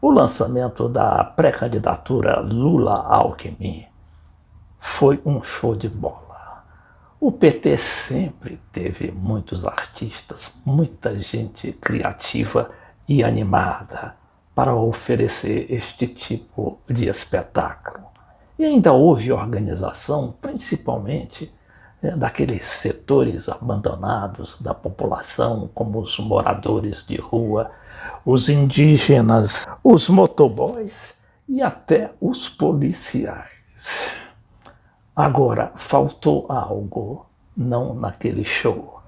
O lançamento da pré-candidatura Lula-Alckmin foi um show de bola. O PT sempre teve muitos artistas, muita gente criativa e animada para oferecer este tipo de espetáculo. E ainda houve organização, principalmente daqueles setores abandonados da população, como os moradores de rua, os indígenas, os motoboys e até os policiais. Agora, faltou algo, não naquele show,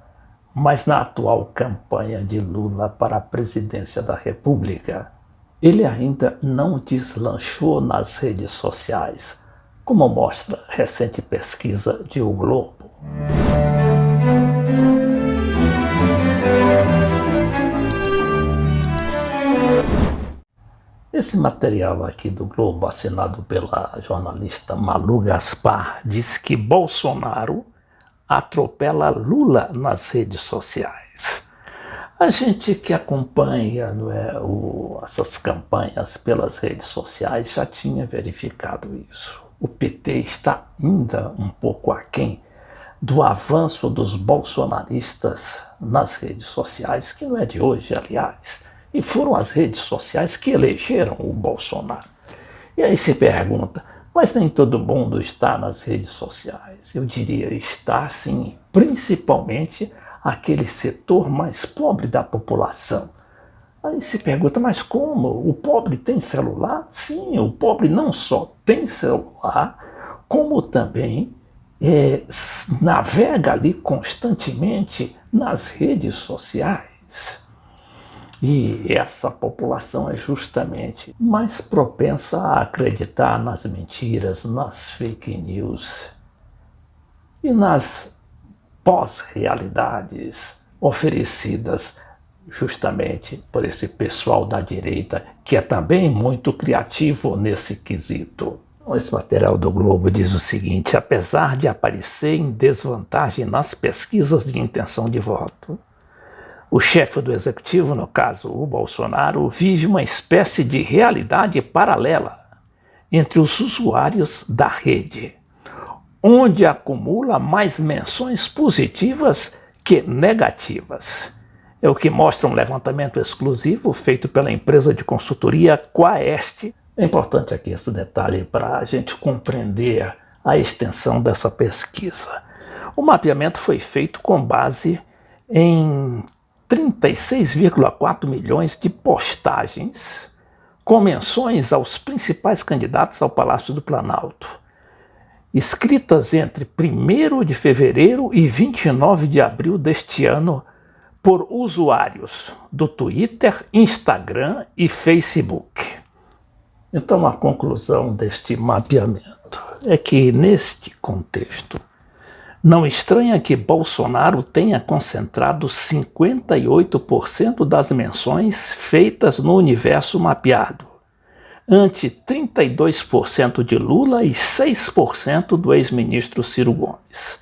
mas na atual campanha de Lula para a presidência da República. Ele ainda não deslanchou nas redes sociais, como mostra a recente pesquisa de O Globo. Esse material aqui do Globo, assinado pela jornalista Malu Gaspar, diz que Bolsonaro atropela Lula nas redes sociais. A gente que acompanha essas campanhas pelas redes sociais já tinha verificado isso. O PT está ainda um pouco aquém do avanço dos bolsonaristas nas redes sociais, que não é de hoje, aliás. E foram as redes sociais que elegeram o Bolsonaro. E aí se pergunta, mas nem todo mundo está nas redes sociais. Eu diria, está sim, principalmente aquele setor mais pobre da população. Aí se pergunta, mas como? O pobre tem celular? Sim, o pobre não só tem celular, como também navega ali constantemente nas redes sociais. E essa população é justamente mais propensa a acreditar nas mentiras, nas fake news e nas pós-realidades oferecidas justamente por esse pessoal da direita, que é também muito criativo nesse quesito. Esse material do Globo diz o seguinte: apesar de aparecer em desvantagem nas pesquisas de intenção de voto, o chefe do executivo, no caso o Bolsonaro, vive uma espécie de realidade paralela entre os usuários da rede, onde acumula mais menções positivas que negativas. É o que mostra um levantamento exclusivo feito pela empresa de consultoria Quaest. É importante aqui esse detalhe para a gente compreender a extensão dessa pesquisa. O mapeamento foi feito com base em 36,4 milhões de postagens com menções aos principais candidatos ao Palácio do Planalto, escritas entre 1º de fevereiro e 29 de abril deste ano por usuários do Twitter, Instagram e Facebook. Então, a conclusão deste mapeamento é que, neste contexto, não estranha que Bolsonaro tenha concentrado 58% das menções feitas no universo mapeado, ante 32% de Lula e 6% do ex-ministro Ciro Gomes.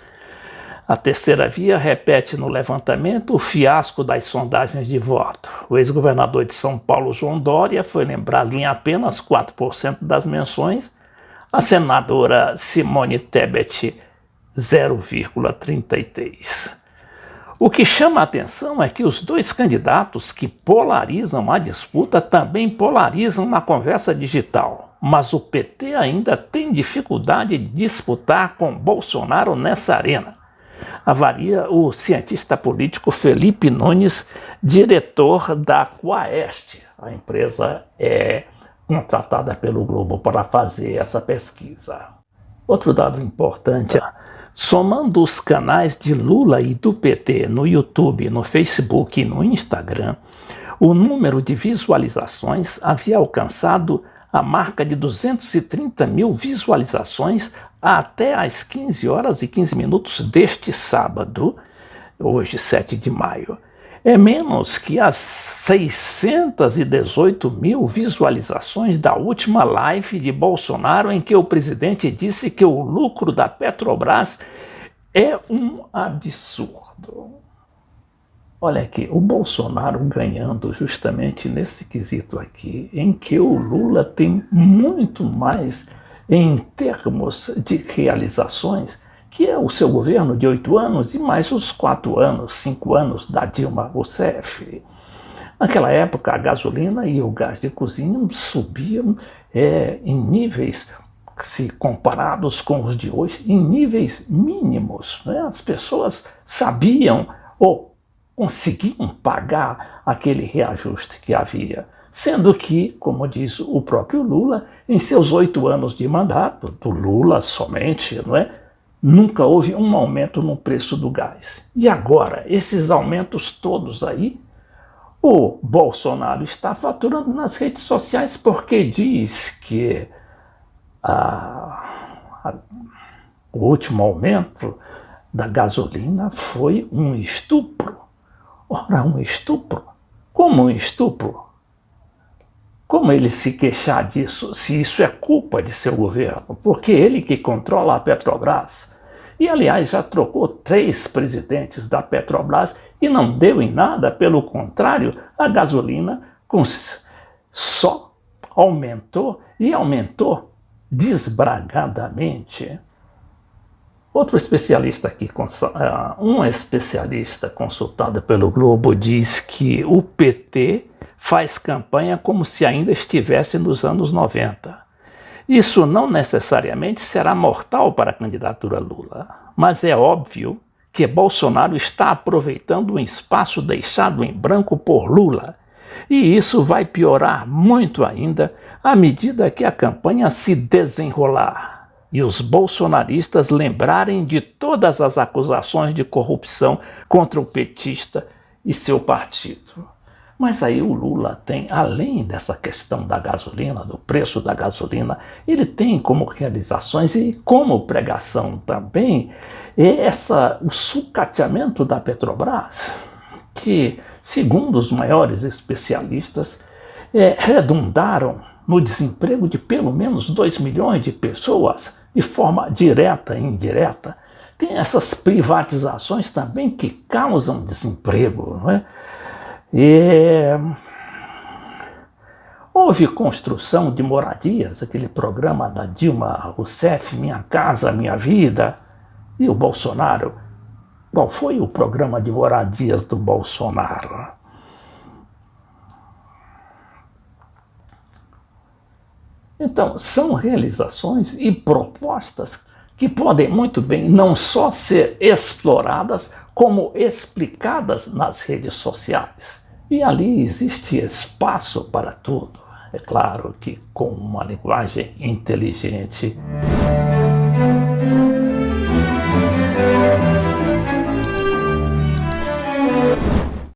A terceira via repete no levantamento o fiasco das sondagens de voto. O ex-governador de São Paulo, João Dória, foi lembrado em apenas 4% das menções, a senadora Simone Tebet 0,33%. O que chama a atenção é que os dois candidatos que polarizam a disputa também polarizam na conversa digital, mas o PT ainda tem dificuldade de disputar com Bolsonaro nessa arena, avalia o cientista político Felipe Nunes, diretor da Quaest. A empresa é contratada pelo Globo para fazer essa pesquisa. Outro dado importante: somando os canais de Lula e do PT no YouTube, no Facebook e no Instagram, o número de visualizações havia alcançado a marca de 230 mil visualizações até às 15 horas e 15 minutos deste sábado, hoje 7 de maio. É menos que as 618 mil visualizações da última live de Bolsonaro, em que o presidente disse que o lucro da Petrobras é um absurdo. Olha aqui, o Bolsonaro ganhando justamente nesse quesito aqui, em que o Lula tem muito mais em termos de realizações, que é o seu governo de 8 anos e mais os 4 anos, 5 anos da Dilma Rousseff. Naquela época, a gasolina e o gás de cozinha subiam em níveis, se comparados com os de hoje, em níveis mínimos. Né? As pessoas sabiam ou conseguiam pagar aquele reajuste que havia. Sendo que, como diz o próprio Lula, em seus 8 anos de mandato, do Lula somente, não é? Nunca houve um aumento no preço do gás. E agora, esses aumentos todos aí, o Bolsonaro está faturando nas redes sociais porque diz que o último aumento da gasolina foi um estupro. Ora, um estupro? Como um estupro? Como ele se queixar disso, se isso é culpa de seu governo? Porque ele que controla a Petrobras. E, aliás, já trocou 3 presidentes da Petrobras e não deu em nada, pelo contrário, a gasolina só aumentou e aumentou desbragadamente. Outro especialista aqui, um especialista consultado pelo Globo, diz que o PT faz campanha como se ainda estivesse nos anos 90. Isso não necessariamente será mortal para a candidatura Lula, mas é óbvio que Bolsonaro está aproveitando um espaço deixado em branco por Lula, e isso vai piorar muito ainda à medida que a campanha se desenrolar e os bolsonaristas lembrarem de todas as acusações de corrupção contra o petista e seu partido. Mas aí o Lula tem, além dessa questão da gasolina, do preço da gasolina, ele tem como realizações e como pregação também o sucateamento da Petrobras, que, segundo os maiores especialistas, redundaram no desemprego de pelo menos 2 milhões de pessoas, de forma direta e indireta. Tem essas privatizações também que causam desemprego, não é? Houve construção de moradias, aquele programa da Dilma Rousseff, Minha Casa Minha Vida, e o Bolsonaro. Qual foi o programa de moradias do Bolsonaro? Então, são realizações e propostas que podem muito bem não só ser exploradas, como explicadas nas redes sociais. E ali existe espaço para tudo. É claro que com uma linguagem inteligente.